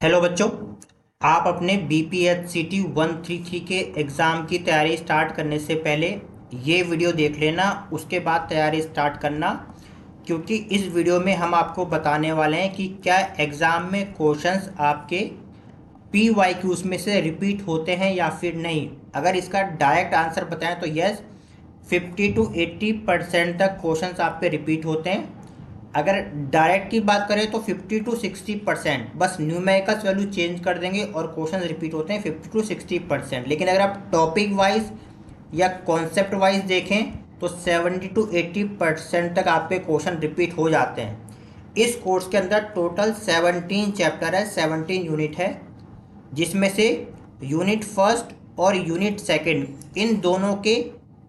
Hello बच्चों। आप अपने BPHCT 133 के एग्ज़ाम की तैयारी स्टार्ट करने से पहले ये वीडियो देख लेना, उसके बाद तैयारी स्टार्ट करना। क्योंकि इस वीडियो में हम आपको बताने वाले हैं कि क्या एग्ज़ाम में क्वेश्चंस आपके PYQs में से रिपीट होते हैं या फिर नहीं। अगर इसका डायरेक्ट आंसर बताएं तो यस, 50 to 80% तक क्वेश्चंस आप पे रिपीट होते हैं। अगर डायरेक्ट की बात करें तो 50 to 60%, बस न्यूमेरिकल्स वैल्यू चेंज कर देंगे और क्वेश्चंस रिपीट होते हैं 50 to 60%। लेकिन अगर आप टॉपिक वाइज या कॉन्सेप्ट वाइज देखें तो 70 to 80% तक आपके क्वेश्चन रिपीट हो जाते हैं। इस कोर्स के अंदर टोटल 17 चैप्टर है, 17 यूनिट है, जिसमें से यूनिट फर्स्ट और यूनिट सेकंड इन दोनों के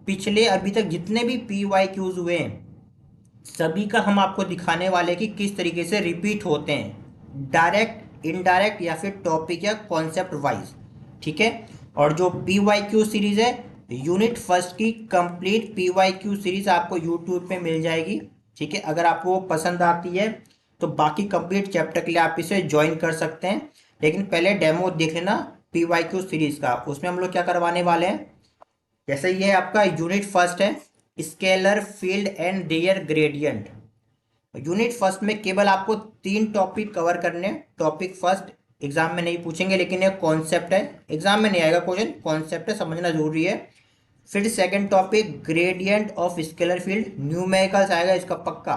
पिछले अभी तक जितने भी PYQs हुए हैं सभी का हम आपको दिखाने वाले कि किस तरीके से रिपीट होते हैं, डायरेक्ट, इनडायरेक्ट या फिर टॉपिक या कॉन्सेप्ट वाइज। ठीक है। और जो PYQ सीरीज है, यूनिट फर्स्ट की कंप्लीट PYQ सीरीज आपको यूट्यूब पे मिल जाएगी। ठीक है। अगर आपको वो पसंद आती है तो बाकी कंप्लीट चैप्टर के लिए आप इसे ज्वाइन कर सकते हैं। लेकिन पहले डेमो देख लेना PYQ सीरीज का। उसमें हम लोग क्या करवाने वाले हैं, जैसे ये आपका यूनिट फर्स्ट है, scalar field and their gradient. Unit first में केवल आपको 3 टॉपिक कवर करने। टॉपिक फर्स्ट एग्जाम में नहीं पूछेंगे, लेकिन ये कॉन्सेप्ट है, एग्जाम में नहीं आएगा क्वेश्चन, कॉन्सेप्ट है, समझना जरूरी है। फिर second topic gradient of scalar field, numericals आएगा इसका पक्का।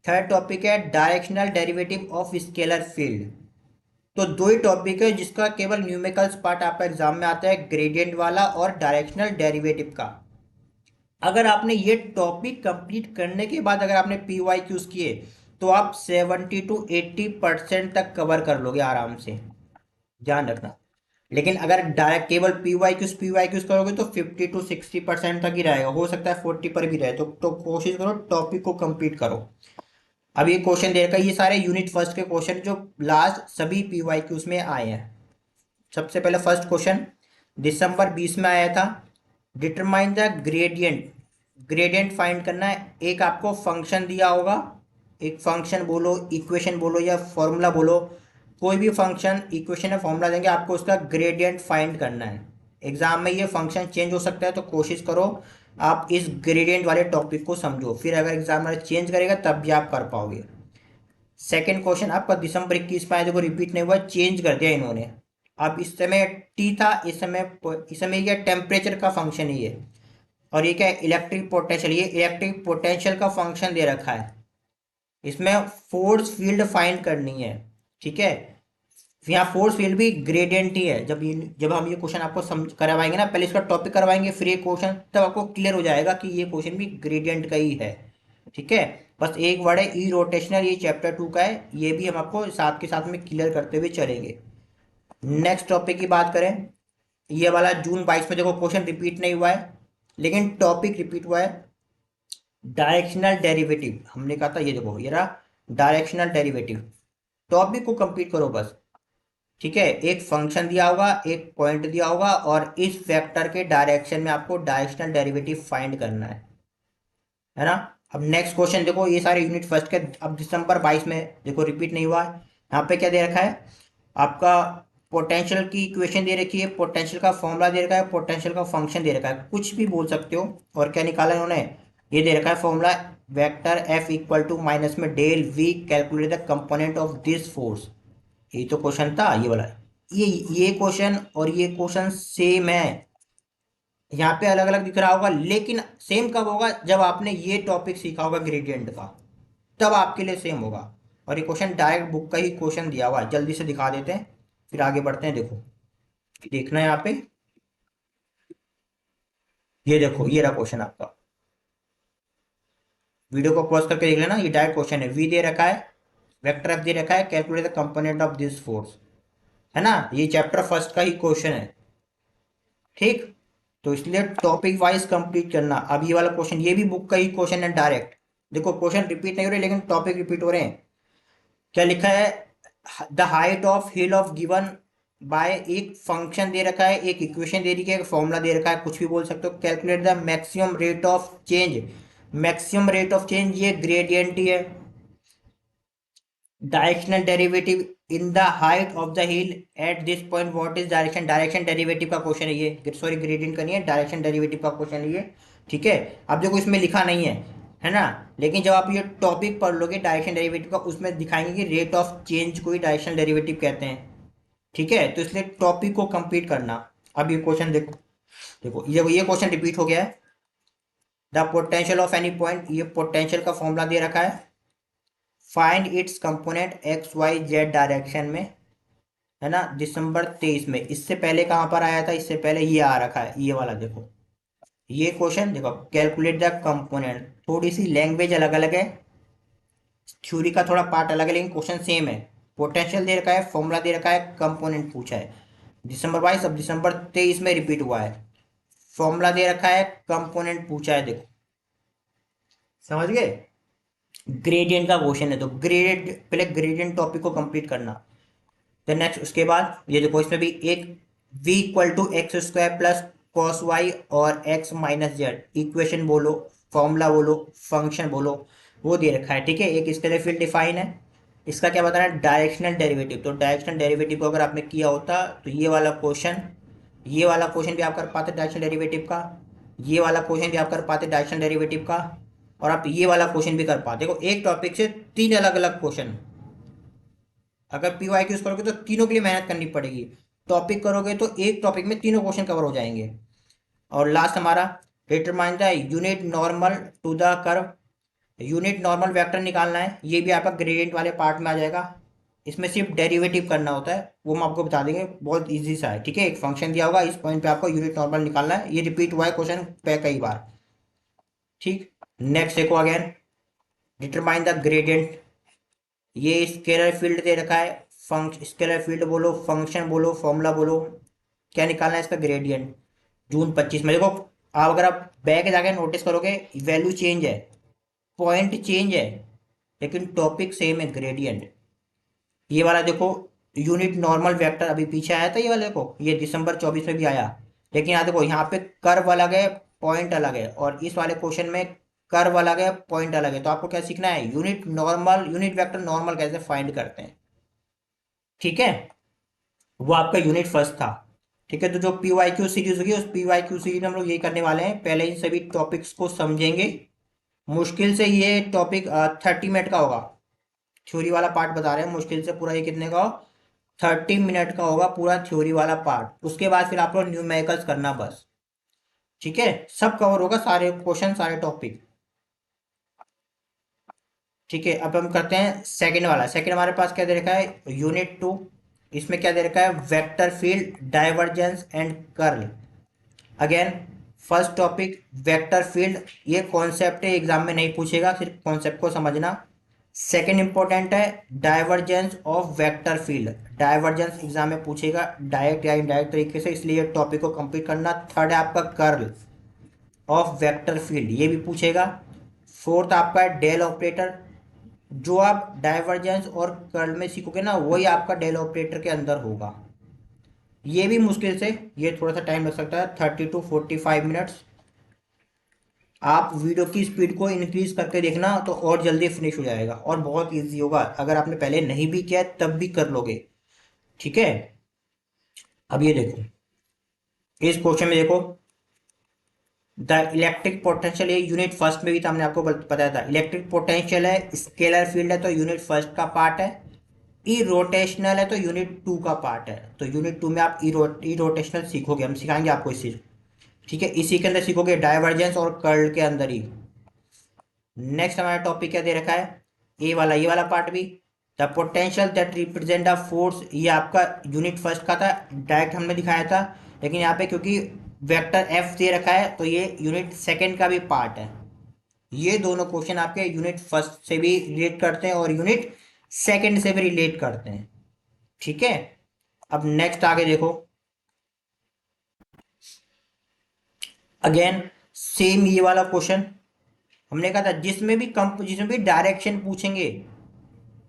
थर्ड टॉपिक है directional derivative of scalar field. तो दो ही टॉपिक है जिसका केवल न्यूमेरिकल्स पार्ट आपका एग्जाम में आता है, ग्रेडियंट वाला और डायरेक्शनल डेरिवेटिव का। अगर आपने ये टॉपिक कंप्लीट करने के बाद अगर आपने PYQs किए तो आप 70 to 80% तक कवर कर लोगे आराम से, ध्यान रखना। लेकिन अगर डायरेक्ट केवल PYQs करोगे तो 50 to 60% तक ही रहेगा, हो सकता है 40 पर भी रहे। तो कोशिश करो टॉपिक को कंप्लीट करो। अब ये क्वेश्चन दे रखा है, ये सारे यूनिट फर्स्ट के क्वेश्चन जो लास्ट सभी PYQs में आए हैं। सबसे पहले फर्स्ट क्वेश्चन दिसंबर 20 में आया था। Determine the gradient, gradient find करना है। एक आपको फंक्शन दिया होगा, एक फंक्शन बोलो, इक्वेशन बोलो या फॉर्मूला बोलो, कोई भी फंक्शन, इक्वेशन या फॉर्मूला देंगे, आपको उसका ग्रेडियंट फाइंड करना है। एग्जाम में ये फंक्शन चेंज हो सकता है, तो कोशिश करो आप इस ग्रेडियंट वाले टॉपिक को समझो, फिर अगर एग्जाम में चेंज करेगा तब भी आप कर पाओगे। सेकेंड क्वेश्चन आपका दिसंबर 21 में आया, देखो रिपीट नहीं हुआ, चेंज कर दिया इन्होंने। अब इस समय टी था, इस समय क्या टेम्परेचर का फंक्शन है ये। और ये क्या है, इलेक्ट्रिक पोटेंशियल, ये इलेक्ट्रिक पोटेंशियल का फंक्शन दे रखा है। इसमें फोर्स फील्ड फाइंड करनी है। ठीक है। यहाँ फोर्स फील्ड भी ग्रेडियंट ही है। जब हम ये क्वेश्चन आपको समझ करवाएंगे ना, पहले इसका टॉपिक करवाएंगे फिर ये क्वेश्चन, तब आपको क्लियर हो जाएगा कि ये क्वेश्चन भी ग्रेडियंट का ही है। ठीक है। बस एक वर्ड है ई रोटेशनल, ये चैप्टर 2 का है, ये भी हम आपको साथ के साथ में क्लियर करते हुए चलेंगे। नेक्स्ट टॉपिक की बात करें, ये वाला जून 22 में देखो क्वेश्चन रिपीट नहीं हुआ है, लेकिन टॉपिक रिपीट हुआ है। डायरेक्शनल डेरिवेटिव हमने कहा था, ये देखो ये रहा डायरेक्शनल डेरिवेटिव। टॉपिक को कंप्लीट करो बस। ठीक है। एक फंक्शन दिया होगा, एक पॉइंट दिया होगा, और इस वेक्टर के डायरेक्शन में आपको डायरेक्शनल डेरिवेटिव फाइंड करना है ना। अब नेक्स्ट क्वेश्चन देखो, ये सारे यूनिट फर्स्ट के, अब दिसंबर 22 में देखो रिपीट नहीं हुआ है। यहाँ पे क्या दे रखा है आपका, पोटेंशियल की इक्वेशन दे रखी है, पोटेंशियल का फॉर्मूला दे रखा है, पोटेंशियल का फंक्शन दे रखा है, कुछ भी बोल सकते हो। और क्या निकाला इन्होंने, ये दे रखा है formula, vector F equal to minus में del V, calculate the component of this force. ये तो क्वेश्चन था ये वाला। ये क्वेश्चन और ये क्वेश्चन सेम है। यहाँ पे अलग अलग दिख रहा होगा, लेकिन सेम कब होगा, जब आपने ये टॉपिक सीखा होगा ग्रेडियंट का, तब आपके लिए सेम होगा। और ये क्वेश्चन डायरेक्ट बुक का ही क्वेश्चन दिया हुआ है, जल्दी से दिखा देते हैं फिर आगे बढ़ते हैं। देखो देखना है यहाँ पे, ये देखो ये रहा क्वेश्चन आपका, वीडियो को पॉज करके देख लेना। ये डायरेक्ट क्वेश्चन है, वी दे रखा है, वेक्टर एफ दे रखा है, calculate the component of this force, है ना। ये चैप्टर फर्स्ट का ही क्वेश्चन है। ठीक। तो इसलिए टॉपिक वाइज कंप्लीट करना। अब ये वाला क्वेश्चन, ये भी बुक का ही क्वेश्चन है डायरेक्ट। देखो क्वेश्चन रिपीट नहीं हो रहे, लेकिन टॉपिक रिपीट हो रहे हैं। क्या लिखा है, the height of hill of given by, एक फंक्शन दे रखा है, एक इक्वेशन दे रखी है, एक फॉर्मूला दे रखा है, कुछ भी बोल सकते हो। Calculate the maximum rate of change, maximum rate of change ये ग्रेडियंट ही है। Directional derivative in the height of the hill at this point what is direction, direction derivative का क्वेश्चन है ये, सॉरी ग्रेडियंट का नहीं है, डायरेक्शन डेरिवेटिव का question है ये। ठीक है, अब देखो इसमें लिखा नहीं है ना, लेकिन जब आप ये टॉपिक पढ़ लोगे डायरेक्शन डेरिवेटिव का, उसमें दिखाएंगे कि रेट ऑफ चेंज को ही डायरेक्शन डेरिवेटिव कहते हैं। ठीक है, तो इसलिए टॉपिक को कंप्लीट करना। अब ये क्वेश्चन देखो, देखो ये क्वेश्चन रिपीट हो गया है। The potential of any point, ये पोटेंशियल का फॉर्मूला दे रखा है। Find its component x y z direction में, है ना, दिसंबर 23 में। इससे पहले कहाँ पर आया था, इससे पहले ये आ रखा है, ये वाला देखो, ये क्वेश्चन देखो, कैलकुलेट द कंपोनेंट। थोड़ी सी लैंग्वेज अलग अलग है, थ्योरी का थोड़ा पार्ट अलग है, लेकिन क्वेश्चन सेम है। पोटेंशियल दे रखा है, फॉर्मूला दे रखा है, कंपोनेंट पूछा है। दिसंबर 22, अब दिसंबर 23 में रिपीट हुआ है। फॉर्मूला दे रखा है, कंपोनेंट पूछा है, देखो समझ गए। ग्रेडियंट का क्वेश्चन है, तो ग्रेडियंट, पहले ग्रेडियंट टॉपिक को कंप्लीट करना। देन नेक्स्ट उसके बाद ये देखो, इसमें भी एक v equal to x square plus cos y और x माइनस जेड, इक्वेशन बोलो, फॉर्मूला बोलो, फंक्शन बोलो, वो दे रखा है। ठीक है, एक इसके लिए फील्ड डिफाइन है, इसका क्या बताना है, डायरेक्शनल डेरिवेटिव। तो डायरेक्शनल डेरिवेटिव को अगर आपने किया होता तो ये वाला क्वेश्चन, ये वाला क्वेश्चन भी आप कर पाते डायरेक्शनल डेरिवेटिव का, ये वाला क्वेश्चन भी आप कर पाते डायरेक्शनल डेरिवेटिव का, और आप ये वाला क्वेश्चन भी कर पाते। देखो एक टॉपिक से तीन अलग अलग क्वेश्चन, अगर पी वाई क्यूज करोगे तो तीनों के लिए मेहनत करनी पड़ेगी। टॉपिक करोगे तो एक टॉपिक में तीनों क्वेश्चन कवर हो जाएंगे। और लास्ट हमारा, determine the unit normal to the curve, unit normal vector निकालना है। ये भी आपका ग्रेडियंट वाले पार्ट में आ जाएगा, इसमें सिर्फ डेरिवेटिव करना होता है, वो हम आपको बता देंगे, बहुत इजी सा है। ठीक है, एक फंक्शन दिया होगा, इस पॉइंट पे आपको यूनिट नॉर्मल निकालना है, ये रिपीट हुआ है क्वेश्चन पे कई बार। ठीक, नेक्स्ट देखो अगेन, डिटरमाइन द ग्रेडियंट। ये स्केलर फील्ड दे रखा है, स्केलर फील्ड बोलो, फंक्शन बोलो, फॉर्मूला बोलो, क्या निकालना है इसका, ग्रेडियंट। जून 25 में देखो, आप अगर आप बैक जाके नोटिस करोगे, वैल्यू चेंज है, पॉइंट चेंज है, लेकिन टॉपिक सेम है, ग्रेडियंट। ये वाला देखो, यूनिट नॉर्मल वेक्टर अभी पीछे आया था, ये वाले देखो, ये दिसंबर 24 में भी आया, लेकिन यहाँ देखो, यहाँ पे कर्व अलग है, पॉइंट अलग है, और इस वाले क्वेश्चन में कर्व अलग है, पॉइंट अलग है। तो आपको क्या सीखना है, unit normal, unit vector normal कैसे फाइंड करते हैं। ठीक है, वो आपका यूनिट फर्स्ट था। ठीक है, तो जो पी वाई क्यू सीरीज होगी, उस पी वाई क्यू सीरीज में हम लोग यही करने वाले हैं, पहले इन सभी टॉपिक्स को समझेंगे। मुश्किल से ये टॉपिक 30 मिनट का होगा, थ्योरी वाला पार्ट बता रहे हैं, मुश्किल से पूरा ये कितने का हो, 30 मिनट का होगा पूरा थ्योरी वाला पार्ट। उसके बाद फिर आप लोग न्यूमेरिकल्स करना बस। ठीक है, सब कवर होगा, सारे क्वेश्चन, सारे टॉपिक। ठीक है, अब हम करते हैं सेकंड वाला। सेकंड हमारे पास क्या दे रखा है, यूनिट 2। इसमें क्या दे रखा है, vector field, divergence and curl. Again first topic vector field, ये कॉन्सेप्ट है, एग्जाम में नहीं पूछेगा, सिर्फ कॉन्सेप्ट को समझना। सेकंड इंपॉर्टेंट है divergence of vector field, divergence exam में पूछेगा डायरेक्ट या इनडायरेक्ट तरीके से, इसलिए टॉपिक को कंप्लीट करना। थर्ड है आपका कर्ल ऑफ वेक्टर फील्ड, ये भी पूछेगा। फोर्थ आपका है डेल ऑपरेटर, जो आप डाइवर्जेंस और कर्ल में सीखोगे ना, वही आपका डेल ऑपरेटर के अंदर होगा। ये भी मुश्किल से, ये थोड़ा सा टाइम लग सकता है, 30 to 45 मिनट्स। आप वीडियो की स्पीड को इंक्रीज करके देखना, तो और जल्दी फिनिश हो जाएगा, और बहुत इजी होगा। अगर आपने पहले नहीं भी किया तब भी कर लोगे। ठीक है, अब ये देखो, इस क्वेश्चन में देखो, द इलेक्ट्रिक पोटेंशियल, ये यूनिट फर्स्ट में भी तो हमने आपको बताया था, इलेक्ट्रिक पोटेंशियल है, स्केलर फील्ड है, तो यूनिट फर्स्ट का पार्ट है। ई रोटेशनल है तो यूनिट 2 का पार्ट है। तो यूनिट 2 में आप ई रोटेशनल सीखोगे, हम सिखाएंगे आपको इस चीज। ठीक है, इसी के अंदर सीखोगे, डाइवर्जेंस और कर्ल के अंदर ही। नेक्स्ट हमारा टॉपिक क्या दे रखा है, ए वाला, ये वाला पार्ट भी, the potential that represent a force, ये आपका यूनिट फर्स्ट का था, डायरेक्ट हमने दिखाया था, लेकिन यहाँ पे क्योंकि वेक्टर एफ दे रखा है, तो ये यूनिट सेकेंड का भी पार्ट है। ये दोनों क्वेश्चन आपके यूनिट फर्स्ट से भी रिलेट करते हैं और यूनिट सेकेंड से भी रिलेट करते हैं। ठीक है, अब नेक्स्ट आगे देखो, अगेन सेम ये वाला क्वेश्चन, हमने कहा था जिसमें भी डायरेक्शन पूछेंगे,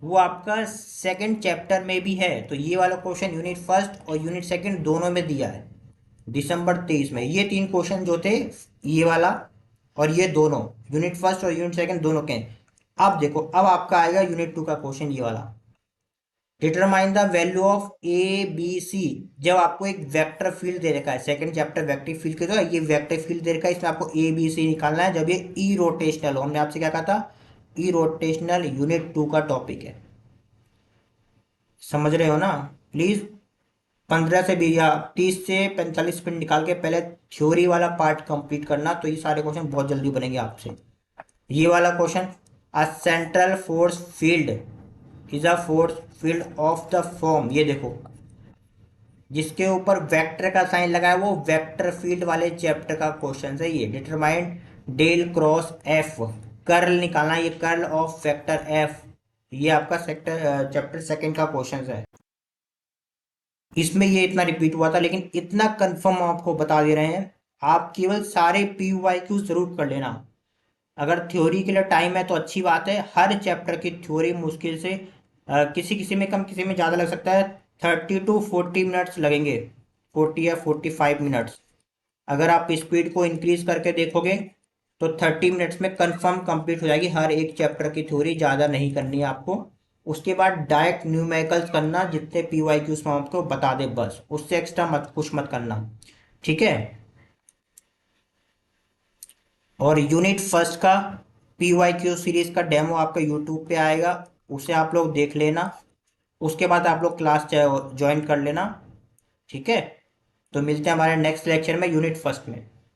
वो आपका सेकंड चैप्टर में भी है। तो ये वाला क्वेश्चन यूनिट फर्स्ट और यूनिट सेकंड दोनों में दिया है, दिसंबर 23 में। ये तीन क्वेश्चन जो थे, ये वाला और ये दोनों, यूनिट फर्स्ट और यूनिट सेकंड दोनों के हैं। अब देखो, अब आपका आएगा यूनिट 2 का क्वेश्चन, ये वाला। Determine the value of a b c. जब आपको एक वेक्टर फील्ड दे रखा है, सेकंड चैप्टर वेक्टर फील्ड के, तो ये वेक्टर फील्ड दे रखा है, इसमें आपको ए बी सी निकालना है जब ये ई रोटेशनल हो। हमने आपसे क्या कहा था, ई रोटेशनल यूनिट 2 का टॉपिक है। समझ रहे हो ना? प्लीज 15 से 20 या 30 से 45 मिनट निकाल के पहले थ्योरी वाला पार्ट कंप्लीट करना, तो ये सारे क्वेश्चन बहुत जल्दी बनेंगे आपसे। ये वाला question, a central force field is a force field of the form, ये देखो जिसके ऊपर वेक्टर का साइन लगा है वो वेक्टर फील्ड वाले चैप्टर का क्वेश्चन है ये। Determine del cross f, curl निकालना है, ये कर्ल ऑफ वेक्टर एफ, ये आपका सेक्टर चैप्टर सेकंड का क्वेश्चन है। इसमें ये इतना रिपीट हुआ था, लेकिन इतना कंफर्म आपको बता दे रहे हैं, आप केवल सारे पी वाई क्यू जरूर कर लेना। अगर थ्योरी के लिए टाइम है तो अच्छी बात है, हर चैप्टर की थ्योरी मुश्किल से किसी किसी में कम, किसी में ज़्यादा लग सकता है, 30 to 40 मिनट्स लगेंगे, 40 या 45 मिनट्स। अगर आप स्पीड को इंक्रीज करके देखोगे तो 30 मिनट्स में कंफर्म कंप्लीट हो जाएगी हर एक चैप्टर की थ्योरी, ज़्यादा नहीं करनी है आपको। उसके बाद डायरेक्ट न्यूमेरिकल्स करना, जितने पी वाई क्यूज में आपको बता दे बस, उससे एक्स्ट्रा मत कुछ मत करना, ठीक है। और यूनिट फर्स्ट का पी वाई क्यू सीरीज का डेमो आपका यूट्यूब पे आएगा, उसे आप लोग देख लेना। उसके बाद आप लोग क्लास ज्वाइन कर लेना, ठीक है। तो मिलते हैं हमारे नेक्स्ट लेक्चर में यूनिट फर्स्ट में।